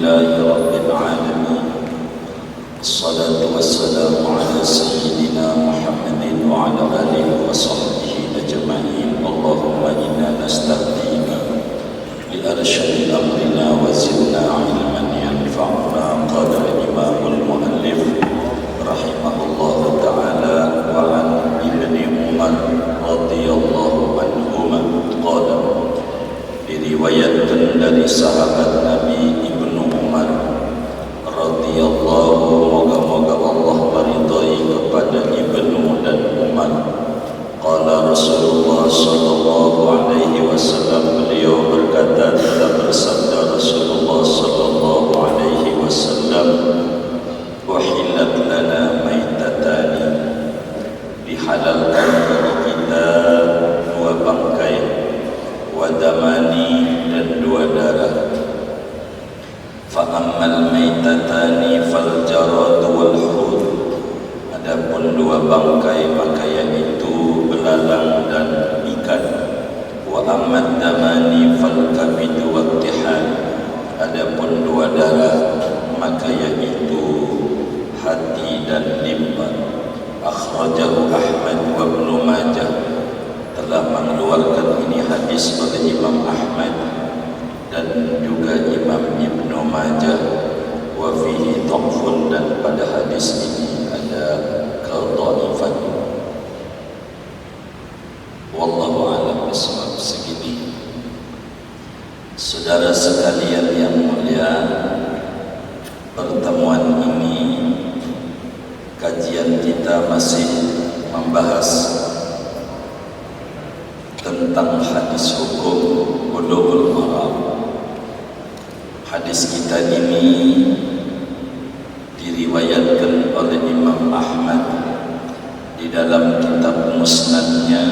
Alhamdulillahi Rabbil Alamin. Assalatu wassalamu ala Sayyidina Muhammadin wa ala alihi wa sahbihi ajma'in. Allahumma inna nasta'dina li arsyadi amrina wa zidna ilman yanfa'una. Qala Imamul Muallif rahimahullahu ta'ala wa an Ibni Umar radhiyallahu anhuma qala, diriwayatkan dari sahabat Nabi Ibnu Umar radhiyallahu, moga-moga Allah meridai kepada Ibnu dan Umar. Qala Rasulullah sallallahu alaihi wasallam, beliau berkata, telah bersabda Rasulullah sallallahu alaihi wasallam, uhillat lana maitatani, dihalalkan bagi kita dua bangkai, wadamani dan dua darah. Fa'ammal maitatani fal jarad wal hud, adapun dua bangkai maka yaitu belalang dan ikan. Wa ammad damani fal kabid wat tihal, adapun dua darah maka yaitu hati dan limbah. Akhrajahu Ahmad wa Ibnu Majah, telah mengeluarkan ini hadis oleh Imam Ahmad dan juga Imam Ibnu Majah. Wa fihi dhafun, dan pada hadis ini ada kedhaifan. Wallahu a'lam bishawab. Segini saudara sekalian yang mulia, pertemuan ini kajian kita masih membahas tentang hadis hukum Bulughul Maram. Hadis kita ini diriwayatkan oleh Imam Ahmad di dalam kitab Musnadnya,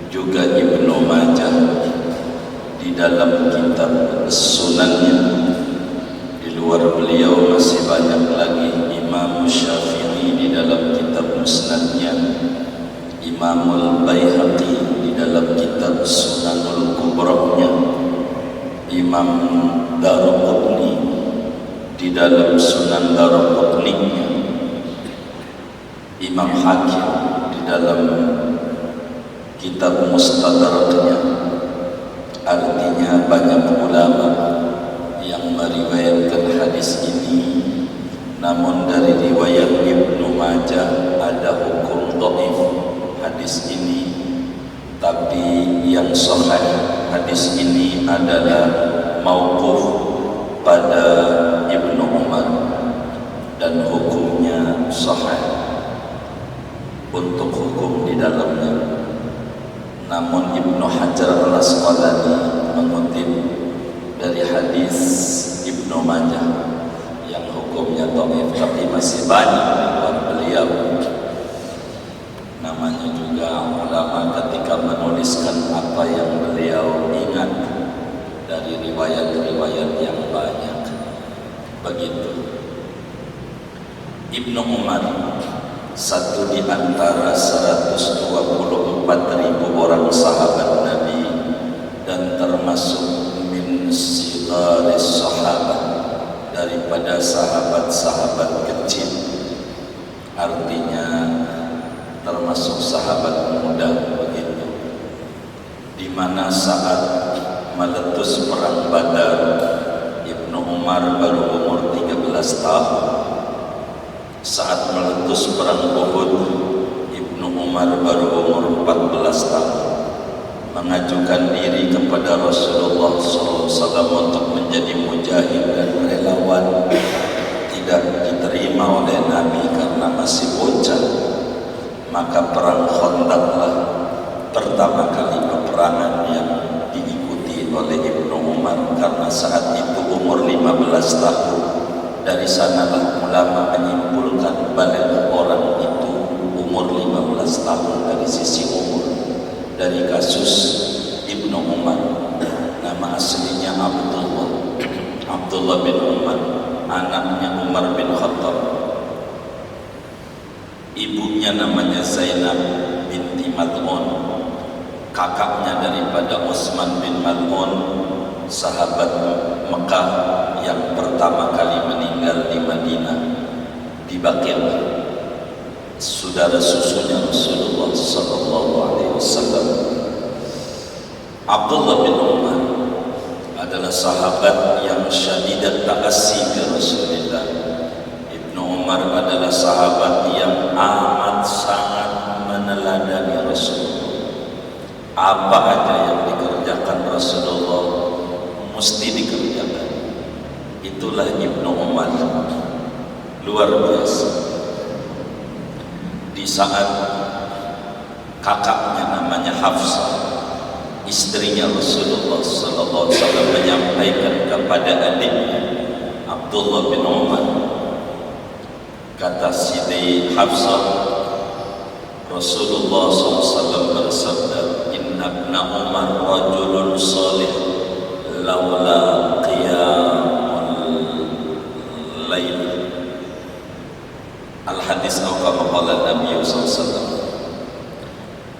juga Ibnu Majah di dalam kitab Sunannya. Di luar beliau masih banyak lagi, Imam Syafi'i di dalam kitab Musnadnya, Imamul Baihaqi di dalam kitab Sunanul Kubra'nya, Imam Daruqutni di dalam Sunan Daruqutni'nya, Imam Hakim di dalam kitab Mustadraknya. Artinya banyak ulama yang meriwayatkan hadis ini, namun dari riwayat Ibnu Majah ada hukum dhaif hadis ini, tapi yang sahih hadis ini adalah mauquf pada Ibnu Umar dan hukumnya sahih untuk hukum di dalamnya. Namun Ibnu Hajar Al-Asqalani mengutip dari hadis Ibnu Majah yang hukumnya dhaif, tapi masih banyak di luar beliau. Namanya juga ulama ketika menuliskan apa yang beliau ingat dari riwayat-riwayat yang banyak. Begitu. Ibnu Umar, satu di antara 124.000 orang sahabat Nabi dan termasuk min sigharis sahabat, daripada sahabat-sahabat kecil, artinya termasuk sahabat muda. Begitu. Di mana saat meletus perang Badar, Ibnu Umar baru umur 13 tahun. Saat meletus perang Uhud, Ibnu Umar baru umur 14 tahun. Mengajukan diri kepada Rasulullah SAW untuk menjadi mujahid dan relawan, tidak diterima oleh Nabi karena masih bocah. Maka perang Khandaqlah pertama kali peperangan yang diikuti oleh Ibnu Umar, karena saat itu umur 15 tahun. Dari sanalah ulama menyimpulkan balik orang itu umur 15 tahun dari sisi umur. Dari kasus Ibnu Umar, nama aslinya Abdullah bin Umar, anaknya Umar bin Khattab. Ibunya namanya Zainab binti Mad'un, kakaknya daripada Utsman bin Mad'un sahabat Mekah yang pertama kali meninggal di Madinah, di Baqi', saudara susunya Rasulullah sallallahu alaihi wasallam. Abdullah bin Umar adalah sahabat yang syadidat ta'assi bi Rasulillah. Ibnu Umar adalah sahabat yang amat sangat meneladani Rasulullah. Apa aja yang dikerjakan Rasulullah mesti dikerjakan. Itulah Ibnu Umar, luar biasa. Di saat kakaknya namanya Hafsah, istrinya Rasulullah sallallahu alaihi wasallam, menyampaikan kepada adiknya Abdullah bin Umar, kata Siti Hafsah, Rasulullah SAW bersabda, Inna ibna Umar rajulun salih laula qiyamul lail. Al-hadis kama qala Nabi SAW.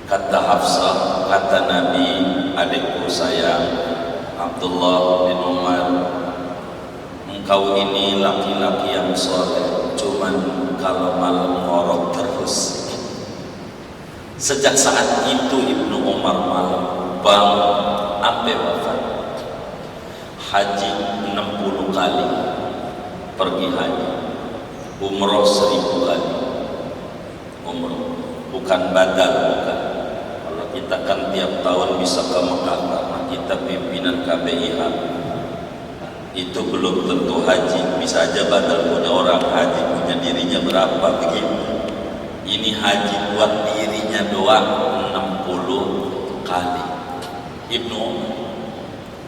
Kata Hafsah, kata Nabi, adikku sayang Abdullah bin Umar, engkau ini laki-laki yang soleh, cuman kalau malam ngorok terus. Sejak saat itu Ibnu Umar malam bangun sampai wafat. Haji 60 kali, pergi haji, umroh 1000 kali, umroh, bukan badal, bukan. Kalau kita kan tiap tahun bisa ke Mekah, karena kita pimpinan KBIH, itu belum tentu haji, bisa aja badal punya orang haji, punya dirinya berapa begitu. Ini haji buat dirinya doang 60 kali. Ibnu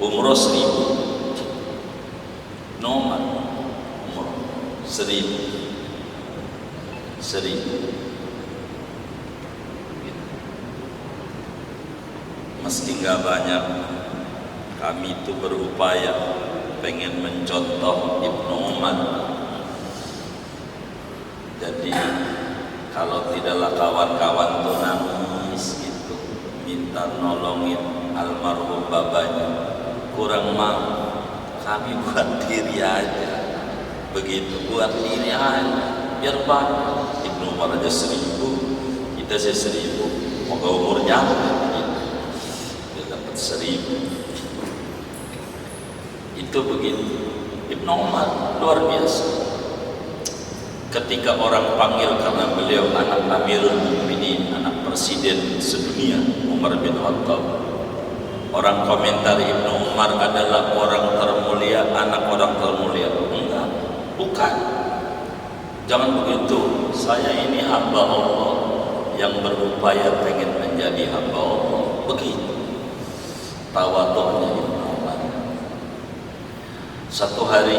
umroh 1000, nomor umroh 1000. Meski nggak banyak, kami itu berupaya pengen mencontoh Ibnu Umar. Jadi kalau tidaklah kawan-kawan tuh nangis gitu, minta nolongin almarhum babanya, kurang mau, kami buat diri aja, begitu, buat diri aja, biar banyak. Ibnu Umar aja 1000, kita sih 1000, moga umurnya gitu, dia dapat 1000. Itu begitu. Ibnu Umar luar biasa. Ketika orang panggil, karena beliau anak Amirul Mukminin, anak presiden sedunia, Umar bin Khattab, orang komentar Ibnu Umar adalah orang termulia, anak orang termulia. Enggak, bukan. Jangan begitu. Saya ini hamba Allah yang berupaya pengen menjadi hamba Allah. Begitu tawadhu'nya Ibnu Umar. Satu hari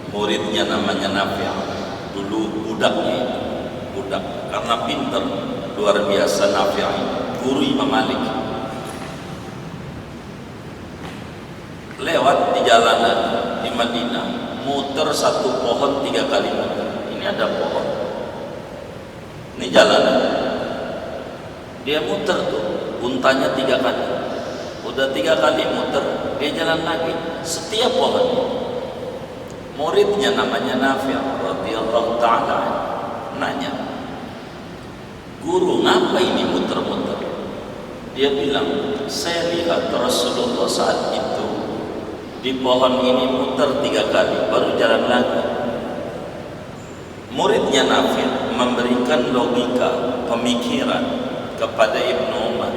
muridnya namanya Nafi', dulu budaknya itu, budak, karena pintar, luar biasa Nafi', guru Imam Malik. Lewat di jalanan di Madinah, muter satu pohon 3 kali muter. Ini ada pohon, ini jalanan, dia muter tuh, untanya 3 kali. Udah 3 kali muter, dia jalan lagi, setiap pohon. Muridnya namanya Nafi' radhiyallahu ta'ala nanya, guru, ngapa ini muter-muter? Dia bilang, saya lihat Rasulullah saat itu di pohon ini muter 3 kali, baru jalan lagi. Muridnya Nafi' memberikan logika, pemikiran kepada Ibnu Umar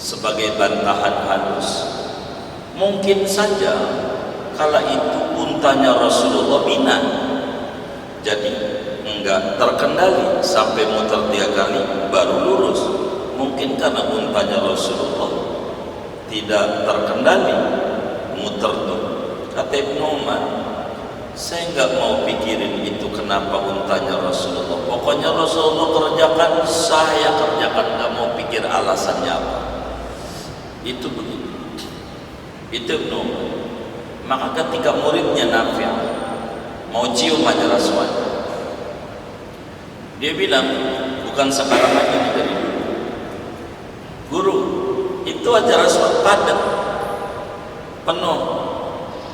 sebagai bantahan halus. Mungkin saja kala itu untanya Rasulullah binat, jadi enggak terkendali sampai muter 3 kali baru lurus. Mungkin karena untanya Rasulullah tidak terkendali muter tuh. Kata Ibnu Umar, saya enggak mau pikirin itu kenapa untanya Rasulullah, pokoknya Rasulullah kerjakan, saya kerjakan, enggak mau pikir alasannya apa. Itu begitu. Itu Ibnu Umar. Maka ketika muridnya Nafi' mau cium aja Rasulullah, dia bilang, bukan sekarang lagi, dari dulu, guru, itu aja Rasulullah padat, penuh.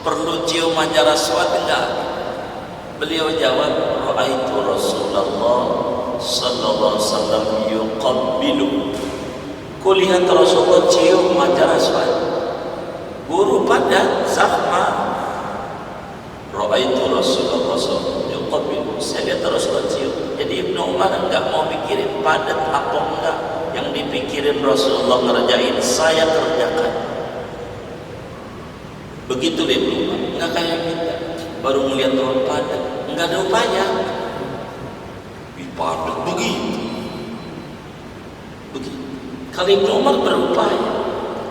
Perlu cium hajar aswad enggak? Beliau jawab, ra'aitu Rasulullah sallallahu alaihi wasallam yuqabbilu. Kulihat Rasulullah cium hajar aswad. Guru pada zahma. Ra'aitu Rasulullah sallallahu alaihi wasallam yuqabbilu. Saya lihat Rasulullah cium. Jadi Ibnu Umar enggak mau mikirin padat apa enggak. Yang dipikirin Rasulullah ngerjain, saya kerjakan. Begitu Ibnu Umar. Enggak kayak kita. Baru melihat orang padat, enggak ada upaya. Padat begitu. Kalau Ibnu Umar berupaya.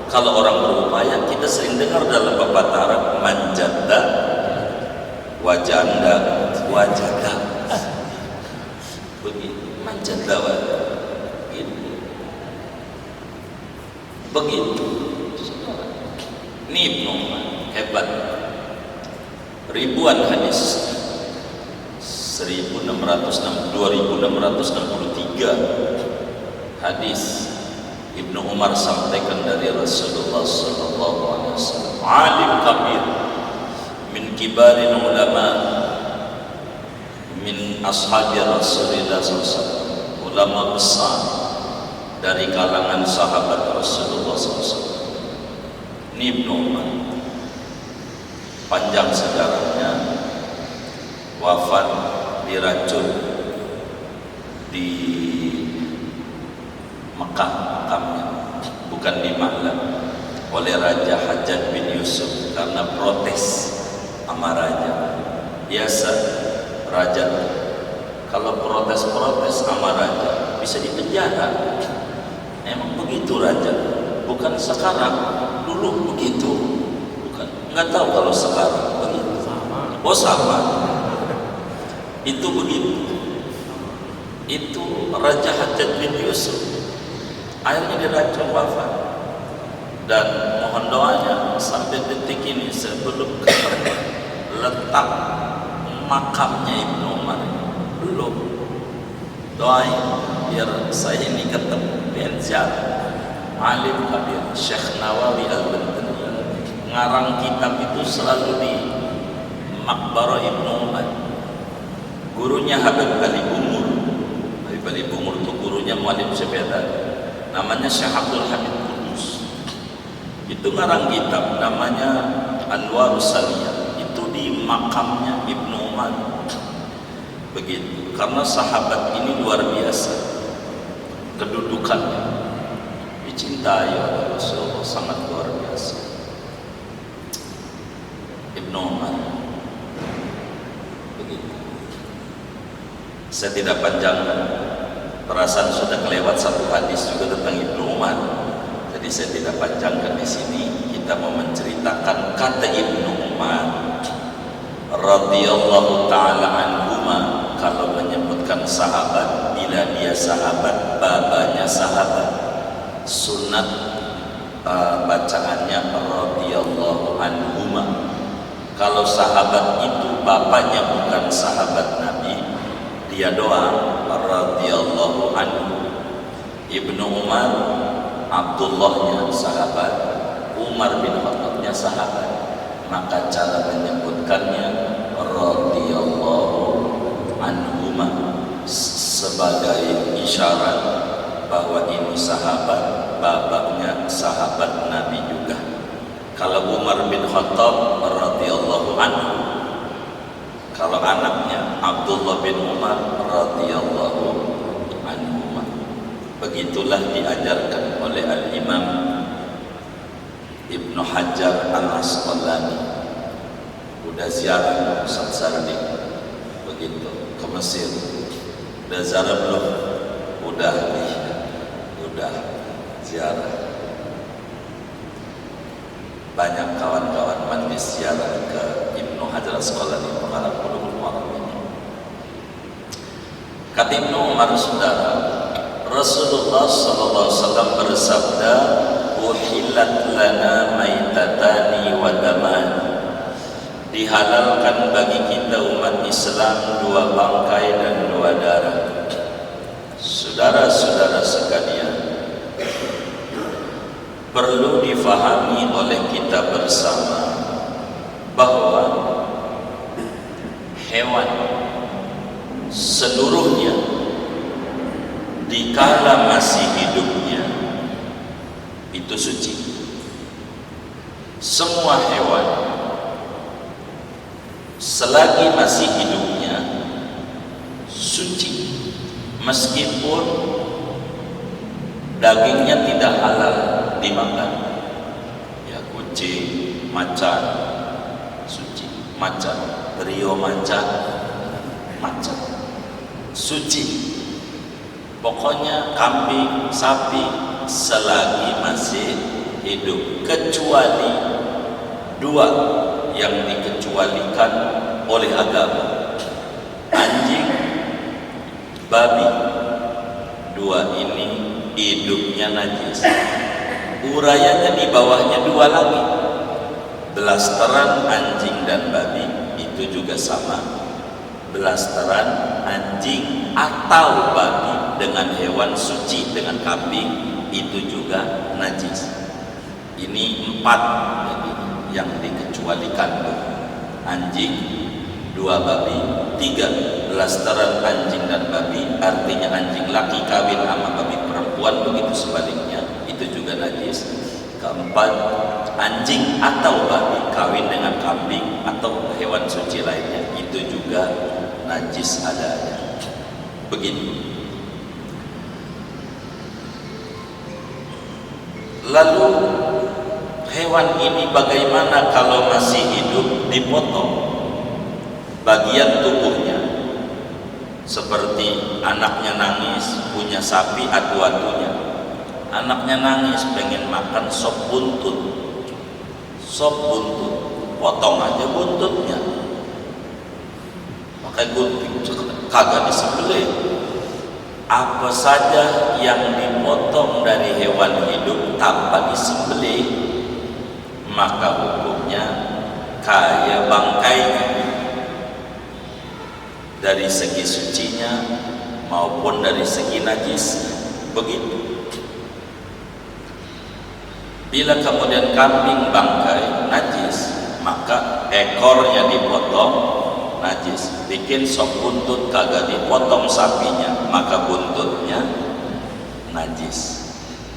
Kalau orang berupaya, kita sering dengar dalam pepatah Arab, manjada wajanda wajada. Begitu, manjada wajanda. Begitu. Ini Ibnu Umar hebat. Ribuan hadis, 2663 hadis Ibnu Umar sampaikan dari Rasulullah sallallahu alaihi wasallam. Alim kabir min kibarin ulama min ashabi Rasulullah sallallahu alaihi wasallam, ulama besar dari kalangan sahabat Rasulullah sallallahu alaihi wasallam. Ini Ibnu Umar, panjang sejarahnya, wafat diracun di Mekah makamnya, bukan di Ma'lam, oleh Raja Hajjaj bin Yusuf karena protes sama raja. Biasa raja kalau protes sama raja bisa dipenjara. Emang begitu raja, bukan sekarang, dulu begitu. Bukan, nggak tahu kalau sekarang begitu. Oh sama, itu begitu. Itu Raja Hajjaj bin Yusuf akhirnya diracun wafat. Dan mohon doanya sampai detik ini sebelum letak makamnya Ibnu Umar belum, doain biar saya ini ketemu Benzar alim kabir Syekh Nawawi Al-Bantani ngarang kitab itu selalu di Maqbarah Ibnu Umar. Gurunya Habib Ali Bungur. Habib Ali Bungur itu gurunya mualim sepeda, namanya Syekh Abdul Hamid Kudus. Itu ngarang kitab namanya Anwarus Saliyah. Itu di makamnya Ibnu Umar. Begitu. Karena sahabat ini luar biasa kedudukannya, dicintai oleh Rasulullah, sangat luar biasa. Ibnu Umar. Begitu. Saya tidak panjangkan, perasaan sudah kelewat satu hadis juga tentang Ibnu Umar, jadi saya tidak panjangkan di sini. Kita mau menceritakan kata Ibnu Umar radhiyallahu taala anhuma. Kalau menyebutkan sahabat, bila dia sahabat, babanya sahabat, sunat bacaannya radhiyallahu anhuma. Kalau sahabat itu bapaknya bukan sahabat Nabi, dia doa radhiyallahu anhu. Ibnu Umar Abdullahnya sahabat, Umar bin Khattabnya sahabat, maka cara menyebutkannya radhiyallahu anhuma sebagai isyarat bahwa ini sahabat, bapaknya sahabat Nabi juga. Kalau Umar bin Khattab radhiyallahu anhu, kalau anaknya Abdullah bin Umar radhiyallahu anhu. Begitulah diajarkan oleh Al-Imam Ibnu Hajar Al-Asqalani. Udah ziarah Ustaz Sardi begitu ke Mesir. Udah ziarah belum? Udah ziarah. Banyak kawan-kawan majlis ziarah ke Ibnu Hajar Al-Asqalani pengarang Bulughul Maram ini. Kata Ibnu Umar, saudara, Rasulullah sallallahu alaihi wasallam bersabda, "Uhillat lana maitatani wa daman." Dihalalkan bagi kita umat Islam dua bangkai dan dua darah. Saudara-saudara sekalian, perlu difahami oleh kita bersama bahwa hewan seluruhnya dikala masih hidupnya itu suci. Semua hewan selagi masih hidupnya suci, meskipun dagingnya tidak halal dimakan. Ya, kucing, macan suci, macan, trio macan, macan suci. Pokoknya kambing, sapi selagi masih hidup, kecuali dua yang dikecualikan oleh agama: anjing, babi. Dua ini hidupnya najis. Urayanya di bawahnya dua lagi. Belasteran anjing dan babi itu juga sama. Belasteran anjing atau babi dengan hewan suci, dengan kambing, itu juga najis. Ini 4 jadi yang dikecualikan: anjing, 2 babi, 3 belasteran anjing dan babi, artinya anjing laki kawin sama babi perempuan, begitu sebaliknya, itu juga najis. 4, anjing atau babi kawin dengan kambing atau hewan suci lainnya, itu juga najis adanya. Begini. Lalu hewan ini bagaimana kalau masih hidup dipotong bagian tubuhnya? Seperti anaknya nangis, punya sapi atu-atunya, anaknya nangis pengen makan sop buntut, potong aja buntutnya, pakai gunting, kagak disembelih. Apa saja yang dipotong dari hewan hidup tanpa disembelih, maka hukumnya kayak bangkainya, dari segi sucinya maupun dari segi najis. Begitu. Bila kemudian kambing bangkai najis, maka ekornya dipotong najis. Bikin sop buntut kagak dipotong sapinya, maka buntutnya najis.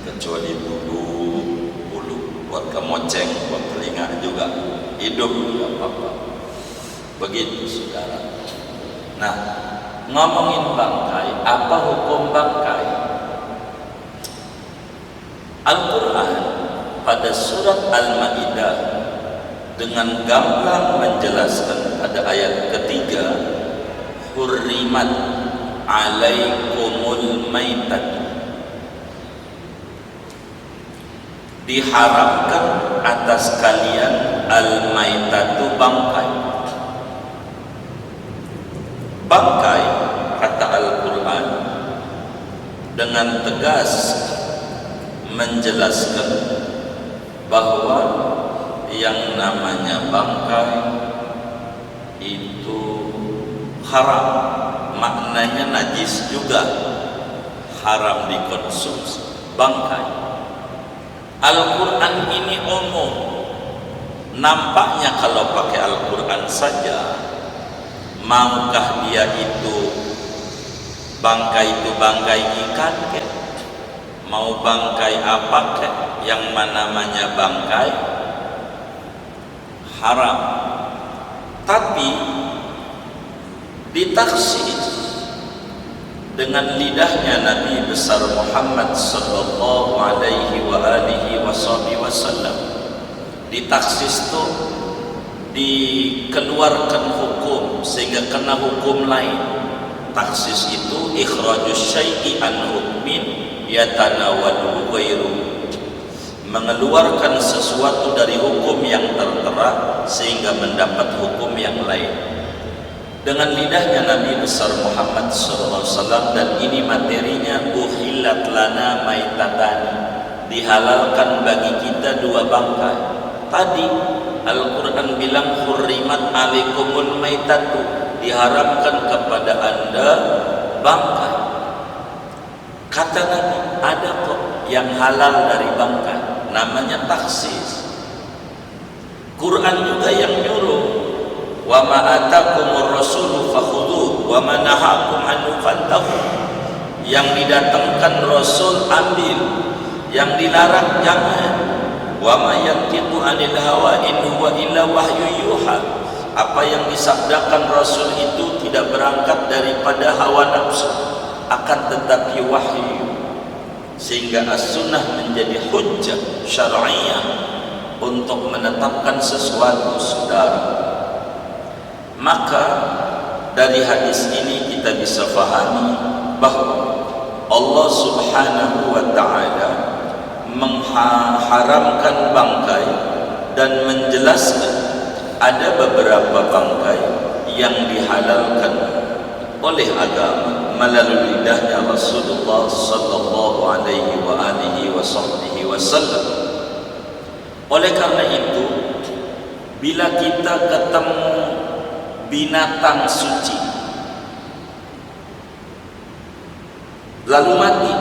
Kecuali bulu buat kemoceng, buat telinga juga hidup, tidak apa-apa. Begitu saudara. Nah, ngomongin bangkai, apa hukum bangkai? Al-Quran pada surat Al-Ma'idah dengan gamblang menjelaskan pada ayat ketiga, hurrimat alaikumul maitat, diharamkan atas kalian al-maitatu, bangkai. Bangkai, kata Al-Quran, dengan tegas menjelaskan bahwa yang namanya bangkai itu haram, maknanya najis juga, haram dikonsumsi. Bangkai, Al-Quran ini umum. Nampaknya kalau pakai Al-Quran saja, maukah dia itu bangkai ikan kek? Mau bangkai apa kek? Yang namanya bangkai haram. Tapi ditaksis dengan lidahnya Nabi besar Muhammad sallallahu alaihi wa alihi wasallam. Ditaksis itu dikeluarkan hukum sehingga kena hukum lain. Taksis itu ikhrajus syai'i an hukmin yatanawalu ghairu, mengeluarkan sesuatu dari hukum yang tertera sehingga mendapat hukum yang lain. Dengan lidahnya Nabi besar Muhammad SAW, dan ini materinya uhillat lana maitatani, dihalalkan bagi kita 2 bangkai. Tadi Al-Quran bilang hurrimat alaikumul maitatu, diharamkan kepada anda bangkai. Kata Nabi, ada kok yang halal dari bangkai. namanya taksis. Quran juga yang nyuruh, wa ma atakumur rasulu fakhudhuh wa ma nahakum anhu fantahu. Yang didatangkan Rasul ambil, yang dilarang jangan. Wa ma yantiqu anil hawa in huwa illa wahyu yuha. Apa yang disabdakan Rasul itu tidak berangkat daripada hawa nafsu, akan tetapi wahyu. Sehingga as-sunnah menjadi hujjah syar'iyah untuk menetapkan sesuatu, saudara. Maka dari hadis ini kita bisa fahami bahwa Allah Subhanahu wa ta'ala mengharamkan bangkai dan menjelaskan ada beberapa bangkai yang dihalalkan oleh agama melalui lidahnya Rasulullah sallallahu alaihi wa alihi wasallam. Oleh karena itu, bila kita ketemu binatang suci lalu mati,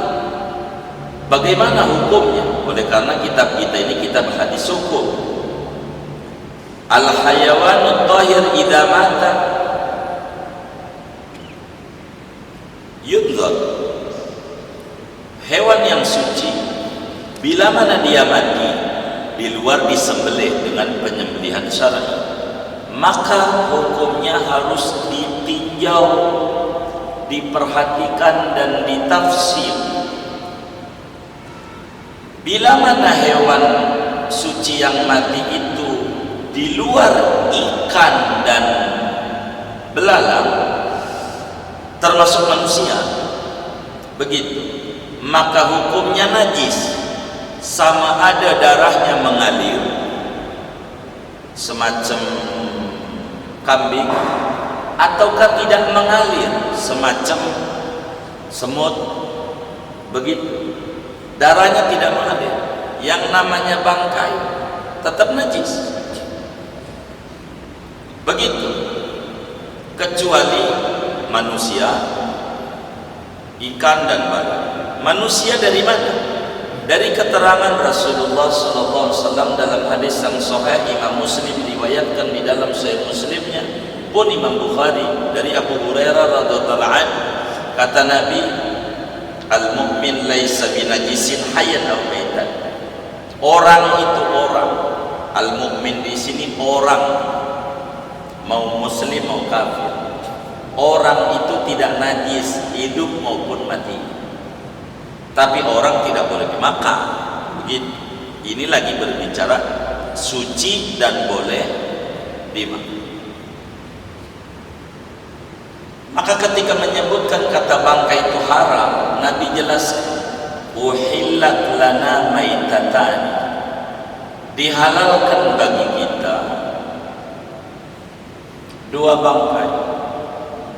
bagaimana hukumnya? Oleh karena kitab kita ini kitab hadis hukum. Al hayawanut tahir idza mata yudhar. Hewan yang suci bila mana dia mati di luar disembelih dengan penyembelihan syar'i, maka hukumnya harus ditinjau, diperhatikan dan ditafsir. Bila mana hewan suci yang mati itu di luar ikan dan belalang, termasuk manusia, begitu, maka hukumnya najis, sama ada darahnya mengalir semacam kambing ataukah tidak mengalir semacam semut, begitu, darahnya tidak mengalir, yang namanya bangkai tetap najis, begitu, kecuali manusia, ikan dan bala. Manusia dari mana? Dari keterangan Rasulullah SAW dalam hadis yang sahih, Imam Muslim riwayatkan di dalam Sahih Muslimnya, pun Imam Bukhari, dari Abu Hurairah radhiyallahu anhu, kata Nabi, al-mu'min laisa binajisin hayyan aw maitan. Orang itu orang, al-mu'min di sini orang, mau muslim mau kafir. Orang itu tidak najis, hidup maupun mati. Tapi orang tidak boleh dimakan. Begitu. Ini lagi berbicara suci dan boleh dimakan. Maka ketika menyebutkan kata bangkai itu haram, Nabi jelaskan, uhillat lana maitatan, dihalalkan bagi kita dua bangkai,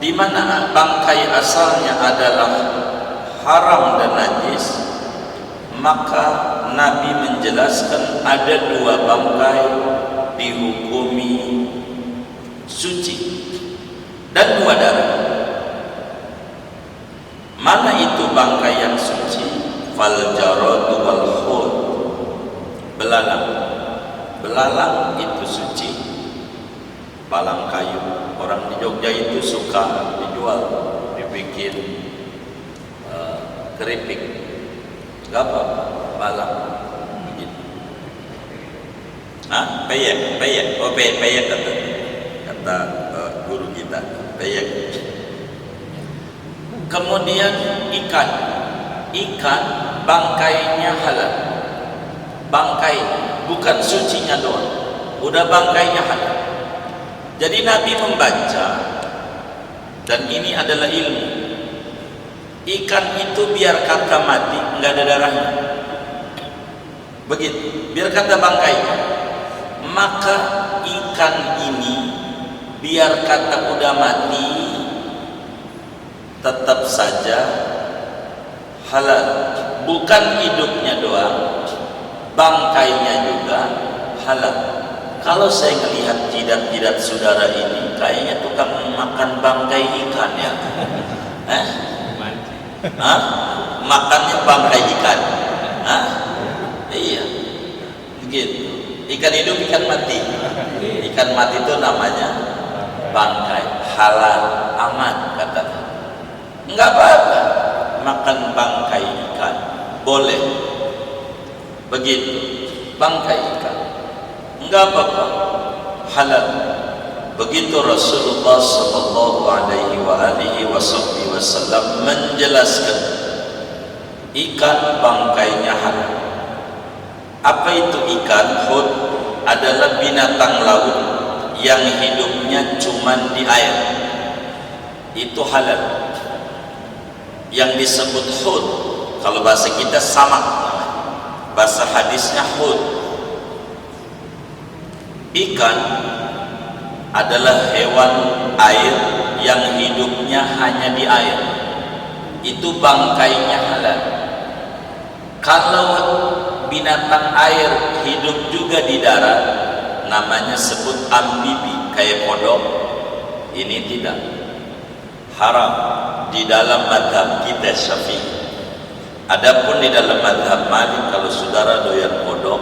di mana bangkai asalnya adalah haram dan najis. Maka Nabi menjelaskan ada dua bangkai dihukumi suci dan dua darah. Mana itu bangkai yang suci? Fal jarad wal khut, belalang. Belalang itu suci, balang kayu. Orang di Jogja itu suka dijual, dibikin keripik, apa? Balang, begitu. Peyek, oh peyek kata guru kita, peyek. Kemudian ikan bangkainya halal, bangkai bukan sucinya doang, udah bangkainya halal. Jadi Nabi membaca, dan ini adalah ilmu, ikan itu biar kata mati nggak ada darahnya, begitu, biar kata bangkainya, maka ikan ini biar kata udah mati tetap saja halal, bukan hidupnya doang, bangkainya juga halal. Kalau saya melihat jidat-jidat saudara ini, kayaknya tukang makan bangkai ikan ya. Makannya bangkai ikan. Iya. Begitu. Ikan hidup, ikan mati. Ikan mati itu namanya bangkai, halal, aman katanya. Enggak apa-apa makan bangkai ikan, boleh. Begitu, bangkai ikan, enggak apa-apa, halal. Begitu Rasulullah sallallahu alaihi wasallam menjelaskan ikan bangkainya halal. Apa itu ikan? Hud adalah binatang laut yang hidupnya cuman di air. Itu halal. Yang disebut hud, kalau bahasa kita samak, bahasa hadisnya hud. Ikan adalah hewan air yang hidupnya hanya di air. Itu bangkainya halal. Kalau binatang air hidup juga di darat, namanya sebut amfibi, kayak kodok. Ini tidak, haram di dalam mazhab kita Syafi'i. Adapun di dalam mazhab Malik, kalau saudara doyan kodok,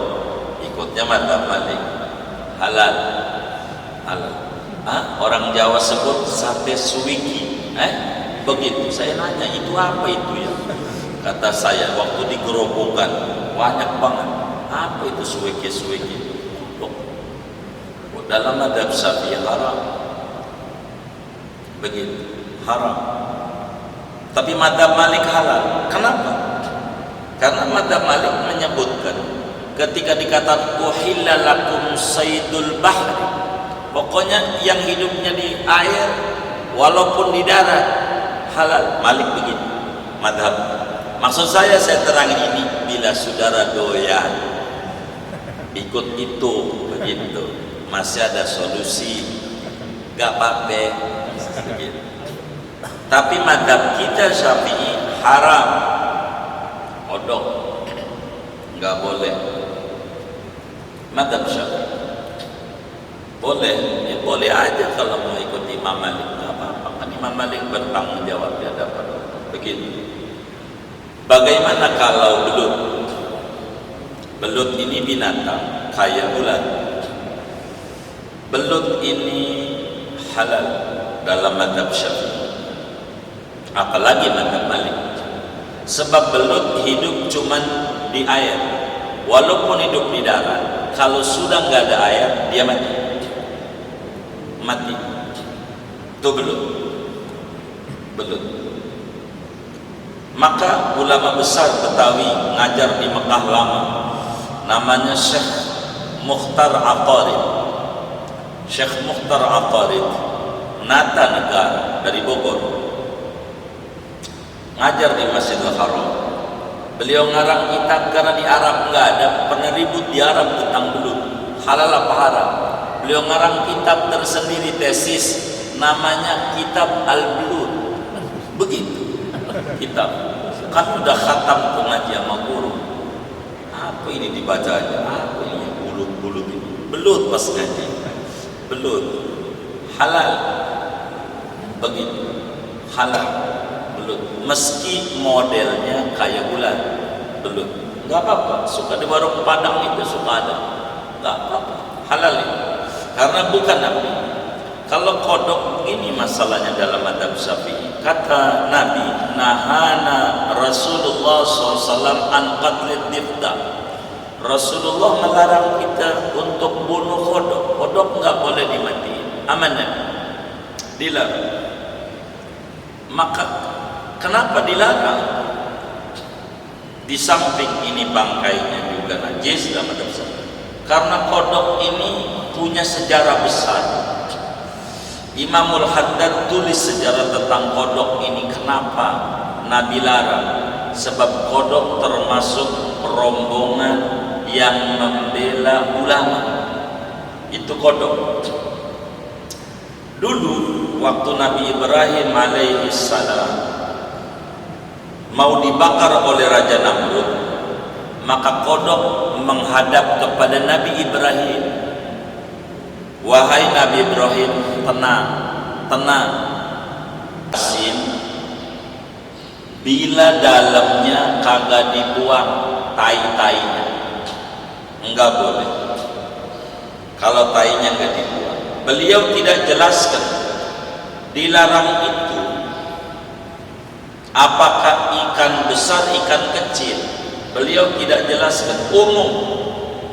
ikutnya mazhab Malik, halal. Halal. Orang Jawa sebut sate suwiki. Begitu. Saya nanya, itu apa itu ya? Kata saya waktu di Gerobokan, banyak banget. Apa itu suwiki? Dalam mazhab Syafi'i haram. Begitu, haram. Tapi mazhab Malik halal. Kenapa? Karena mazhab Malik menyebutkan ketika dikatakan uhilla lakum saydul bahri, pokoknya yang hidupnya di air walaupun di darat halal. Malik begitu mazhab. Maksud saya terangin ini, bila saudara doyan ikut itu begitu, masih ada solusi, gak apa-apa begitu. Tapi mazhab kita Syafi'i haram kodok, nggak boleh. Mazhab Syafi'i boleh, ya boleh aja kalau mau ikut Imam Malik, nggak apa-apa. Kan Imam Malik bertanggung jawab di hadapan Allah. Begitu. Bagaimana kalau belut? Belut ini binatang kaya ular. Belut ini halal dalam mazhab Syafi'i, apalagi mazhab Malik. Sebab belut hidup cuman di air, walaupun hidup di darat. Kalau sudah nggak ada air, dia mati. Itu belut. Maka ulama besar Betawi ngajar di Mekah lama, namanya Syekh Mukhtar Aqarid. Syekh Mukhtar Aqarid, nata negara dari Bogor, ngajar di Masjidil Haram. Beliau ngarang kitab karena di Arab nggak ada, pernah ribut di Arab tentang belut, halal apa haram. Beliau ngarang kitab tersendiri, tesis, namanya Kitab Al-Belut. Begitu kitab. Kan udah khatam pengajian sama guru. Apa ini dibacanya? Apa ini bulut ini? Belut pas ngaji. Belut halal. Begitu. Halal. Belut. Meski modelnya kayak ular. Belut. Enggak apa-apa. Suka di warung Padang itu suka ada. Enggak apa-apa. Halal ini. Karena bukan Nabi. Kalau kodok ini masalahnya dalam mazhab Syafi'i. Kata Nabi, nahana Rasulullah SAW an qatlid difta. Rasulullah melarang kita untuk bunuh kodok. Kodok enggak boleh dimatiin. Aman Nabi? Dilarang. Maka kenapa dilarang? Di samping ini bangkainya juga najis dalam mazhab Syafi'i. Karena kodok ini punya sejarah besar. Imamul Haddad tulis sejarah tentang kodok ini. Kenapa Nabi larang? Sebab kodok termasuk rombongan yang membela ulama. Itu kodok. Dulu waktu Nabi Ibrahim alaihi salam mau dibakar oleh Raja Namrud, maka kodok menghadap kepada Nabi Ibrahim. Wahai Nabi Ibrahim, tenang. Asin, bila dalamnya kagak dibuang tai-tainya, enggak boleh. Kalau tainya enggak dibuang, beliau tidak jelaskan dilarang itu apakah ikan besar, ikan kecil. Beliau tidak jelaskan, umum.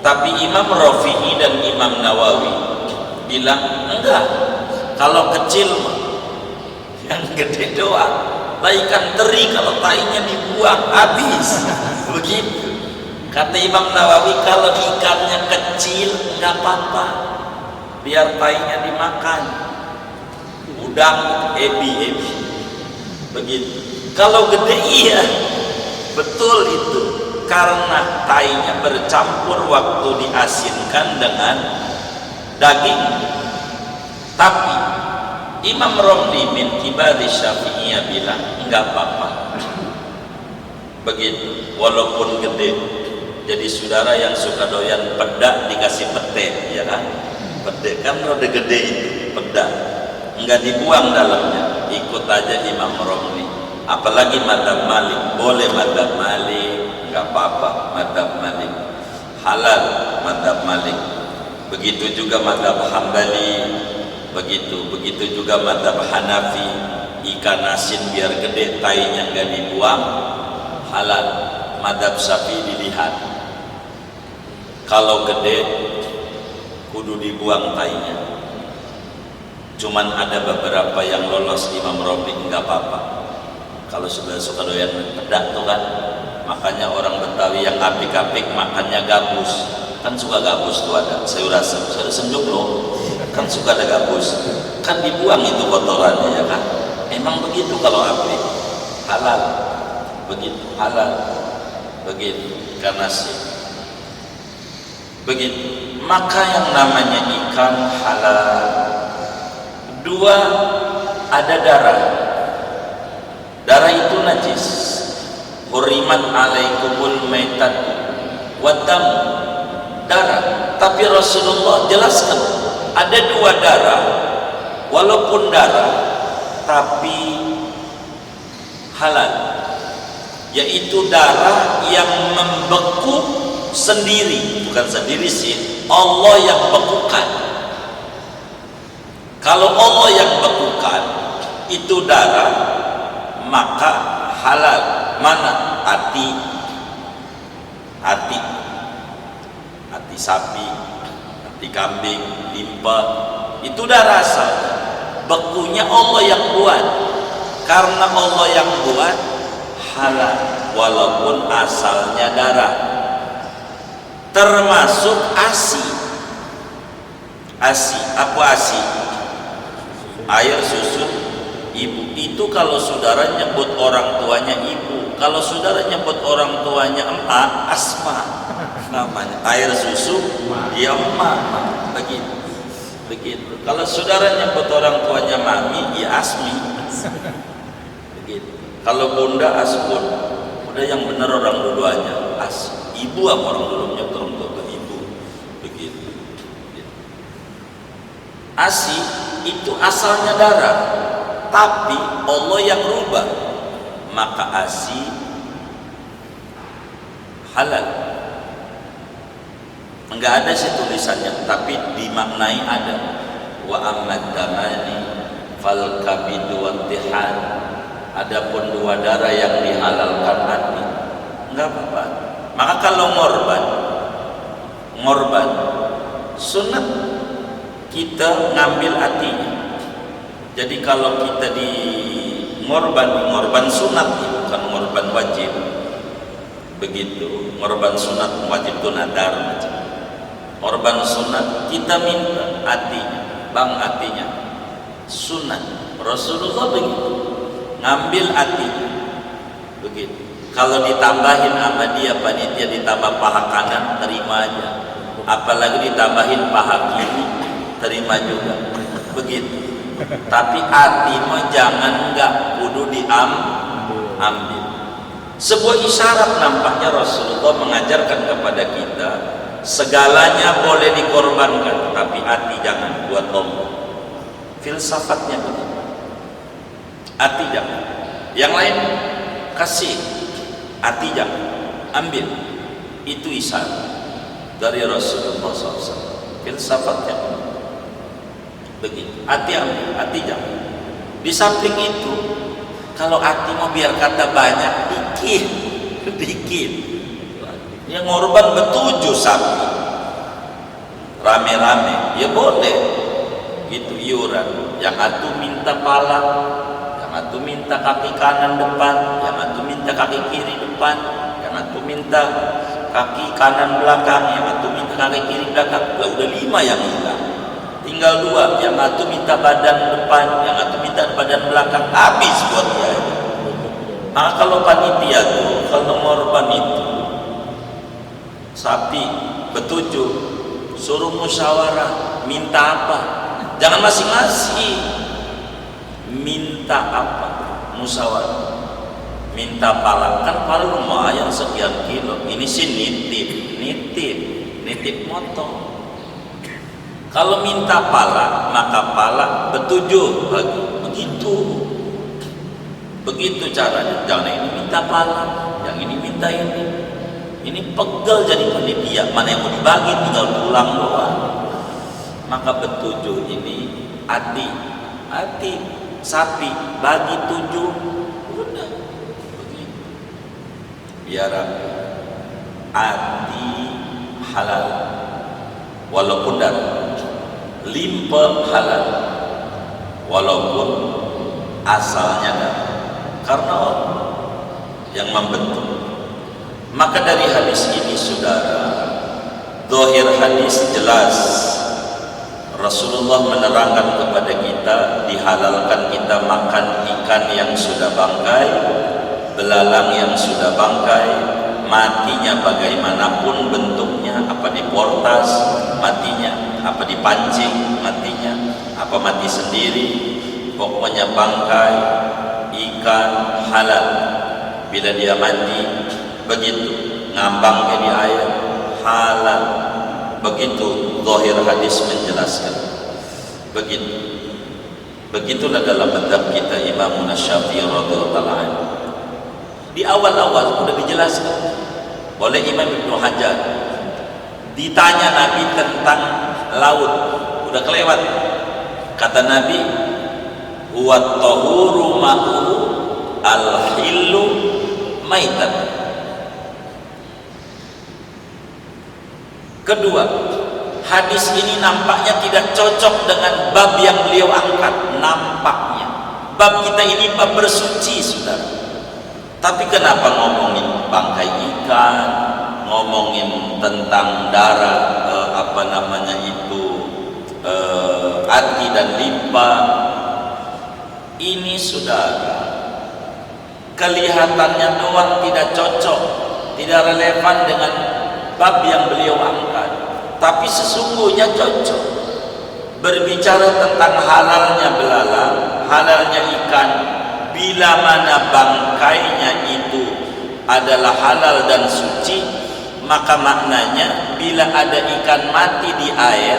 Tapi Imam Rafi'i dan Imam Nawawi bilang enggak, kalau kecil mah yang gede doang. Lah ikan teri kalau tainya dibuang habis. Begitu. Kata Imam Nawawi, kalau ikannya kecil enggak apa-apa, biar tainya dimakan. Udang, ebi. Begitu. Kalau gede iya, betul itu, karena tainya bercampur waktu diasinkan dengan daging. Tapi Imam Romli min Kibari Syafi'iyah bilang enggak apa-apa. Begitu, walaupun gede. Jadi saudara yang suka doyan pedak dikasih pete, ya kan? Pete kan rada gede itu, pedak. Enggak dibuang dalamnya, ikut aja Imam Romli. Apalagi madzhab Malik, boleh madzhab Malik, enggak apa-apa madzhab Malik. Halal madzhab Malik. Begitu juga madzhab Hambali, begitu juga madzhab Hanafi. Ikan asin biar gede tainya enggak dibuang, halal. Madzhab Syafi'i dilihat. Kalau gede kudu dibuang tainya. Cuman ada beberapa yang lolos Imam Romli enggak apa-apa. Kalau sudah suka doyan pedak tuh kan, makanya orang Betawi yang apik-apik makannya gabus. Kan suka gabus tuh ada, sayur asem senjuk loh. Kan suka ada gabus. Kan dibuang itu kotorannya, ya kan? Emang begitu kalau apik. Halal. Begitu, halal. Begitu, karena sih begitu. Maka yang namanya ikan halal. Dua, ada darah. Darah itu najis. Hurimat alaikumul maitat waddam, darah. Tapi Rasulullah jelaskan ada dua darah, walaupun darah tapi halal, yaitu darah yang membeku sendiri, bukan sendiri sih, Allah yang bekukan. Kalau Allah yang bekukan itu darah, maka halal. Mana? Hati sapi, hati kambing, limpa, itu darah asal. Bekunya Allah yang buat. Karena Allah yang buat, halal walaupun asalnya darah. Termasuk ASI. Apa ASI? Air susu ibu. Itu kalau saudara nyebut orang tuanya ibu, kalau saudara nyebut orang tuanya emak, asma namanya. Air susu ya emak, begitu. Kalau saudara nyebut orang tuanya mami, ya asmi, begitu. Kalau bunda, asbun. Udah yang benar orang dua-duanya as. Ibu apa orang dulu nyebut orang tua ke ibu, begitu. ASI itu asalnya darah, tapi Allah yang rubah, maka ASI halal. Enggak ada sih tulisannya, tapi dimaknai ada. Wa ammad damani fal kabidu wa tihad. Adapun dua darah yang dihalalkan hati, enggak apa-apa. Maka kalau ngorban sunat kita ngambil hatinya. Jadi kalau kita di ngorban sunat, bukan ngorban wajib. Begitu. Ngorban sunat, wajib itu nadar macam. Ngorban sunat kita minta hatinya, bang hatinya. Sunat Rasulullah begitu, ngambil hatinya. Begitu. Kalau ditambahin sama dia panitia ditambah paha kanan, terima aja. Apalagi ditambahin paha kiri, terima juga. Begitu. Tapi hati mah jangan enggak, kudu diambil. Sebuah isyarat nampaknya Rasulullah mengajarkan kepada kita, segalanya boleh dikorbankan, tapi hati jangan, buat Allah. Filsafatnya begitu. Hati jangan. Yang lain kasih, hati jangan, ambil. Itu isyarat. dari Rasulullah SAW. Filsafatnya begitu. Hati ambil, hati jangan. Di samping itu, kalau hati mau biar kata banyak, dikit, dikit. Yang ngorban betujuh sapi, rame-rame, ya boleh. Itu iuran. Yang satu minta pala, yang satu minta kaki kanan depan, yang satu minta kaki kiri depan, yang satu minta kaki kanan belakang, yang satu minta kaki kiri belakang. Lah udah 5 yang hilang, tinggal 2. Yang satu minta badan depan, yang satu minta badan belakang. Habis buat dia. Nah, kalau panitia tuh, kalau ngorban itu sapi betujuh, suruh musyawarah, minta apa? Jangan masing-masing, minta apa? Musyawarah. Minta pala, kan pala lumayan sekian kilo. Ini sih nitip motor. Kalau minta pala, maka pala betujuh lagi. Begitu caranya. Jangan ini minta pala, yang ini minta ini. Ini pegel jadi panitia. Mana yang mau dibagi tinggal pulang doang. Maka betujuh ini hati sapi bagi 7. Udah begitu. Biar hati halal, walaupun darah. Limpa halal, walaupun asalnya darah. Karena Allah yang membentuk. Maka dari hadis ini, saudara, zahir hadis jelas Rasulullah menerangkan kepada kita, dihalalkan kita makan ikan yang sudah bangkai, belalang yang sudah bangkai, matinya bagaimanapun bentuknya, apa diportas matinya, apa dipancing matinya, apa mati sendiri, pokoknya bangkai ikan halal. Bila dia mati begitu, ngambang ke di air halal. Begitu zahir hadis menjelaskan. Begitulah dalam madhab kita Imam Syafi'i radhiyallahu anhu. Di awal-awal sudah dijelaskan oleh Imam Ibnu Hajar. Ditanya Nabi tentang laut, udah kelewat. Kata Nabi, huwa tahuru ma'u al-hillu maitan. Kedua, hadis ini nampaknya tidak cocok dengan bab yang beliau angkat. Nampaknya bab kita ini bab bersuci, saudara. Tapi kenapa ngomongin bangkai ikan, ngomongin tentang darah, hati dan limpa? Ini, saudara, kelihatannya doang tidak cocok, tidak relevan dengan bab yang beliau angkat, tapi sesungguhnya cocok. Berbicara tentang halalnya belalang, halalnya ikan, bila mana bangkainya itu adalah halal dan suci, maka maknanya bila ada ikan mati di air,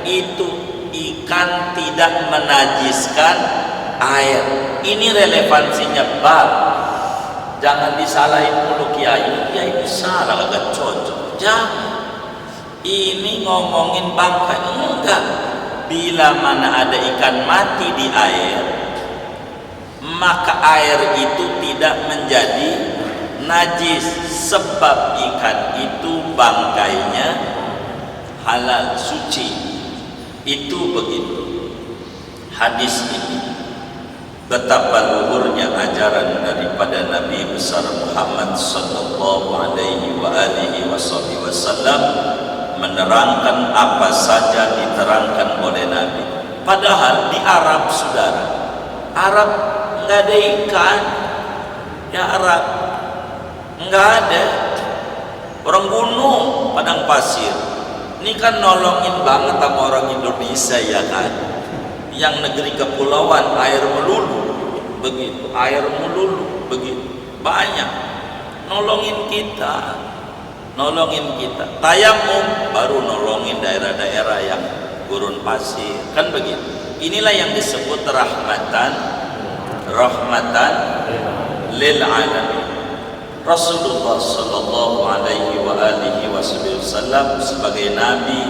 itu ikan tidak menajiskan air. Ini relevansinya bab. Jangan disalahin mulu kiai itu salah, agak cocok. Jangan. Ini ngomongin bangkai, enggak. Bila mana ada ikan mati di air, maka air itu tidak menjadi najis, sebab ikan itu bangkainya halal, suci. Itu begitu. Hadis ini betapa luhurnya ajaran daripada Nabi besar Muhammad sallallahu alaihi wa alihi wasallam, menerangkan apa saja diterangkan oleh Nabi. Padahal di Arab, saudara, Arab nggak ada ikan. Ya Arab nggak ada. Orang gunung, padang pasir. Ini kan nolongin banget sama orang Indonesia, ya kan? Yang negeri kepulauan, air melulu, begitu, air melulu, begitu, banyak nolongin kita. Tayamum baru nolongin daerah-daerah yang gurun pasir, kan begitu. Inilah yang disebut rahmatan lil alamin. Rasulullah sallallahu alaihi wa alihi wasallam sebagai nabi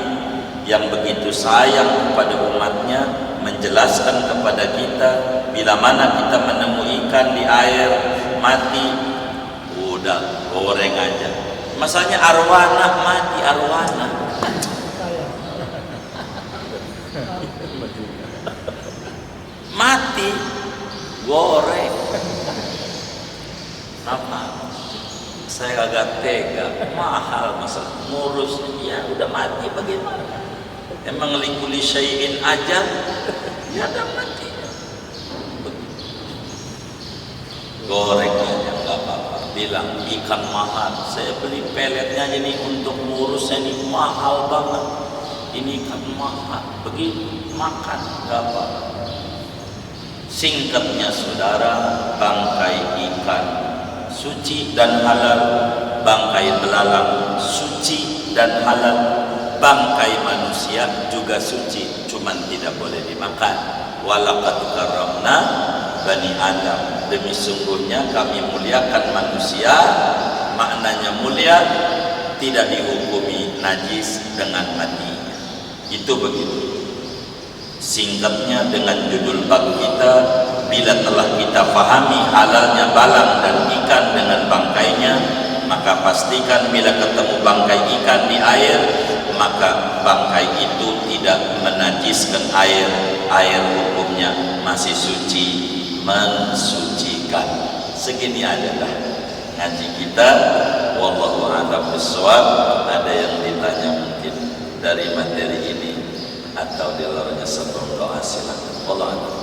yang begitu sayang kepada umatnya menjelaskan kepada kita bila mana kita menemui ikan di air mati, udah goreng aja. Masalahnya arwana mati, arwana mati goreng. Apa? Saya agak tega, mahal masalah ngurus, ya udah mati bagaimana? Emang likuli syai'in ajal, ya udah mati. Goreng aja nggak apa-apa. Bilang ikan mahal, saya beli peletnya aja nih untuk ngurusnya nih mahal banget. Ini ikan mahal, begitu makan nggak apa-apa. Singkatnya saudara, bangkai ikan suci dan halal, bangkai belalang suci dan halal, bangkai manusia juga suci, cuman tidak boleh dimakan. Walaqad karramna bani Adam, demi sungguhnya kami muliakan manusia. Maknanya mulia, tidak dihukumi najis dengan matinya. Itu begitu. Singkatnya dengan judul bab kita, bila telah kita pahami halalnya balang dan ikan dengan bangkainya, maka pastikan bila ketemu bangkai ikan di air, maka bangkai itu tidak menajiskan air. Air hukumnya masih suci, mensucikan. Segini adalah ngaji kita. Wallahu a'lam bishawab. Ada yang ditanya mungkin dari materi ini atau di luarnya sebelum doa, silakan. Wallahu a'lam.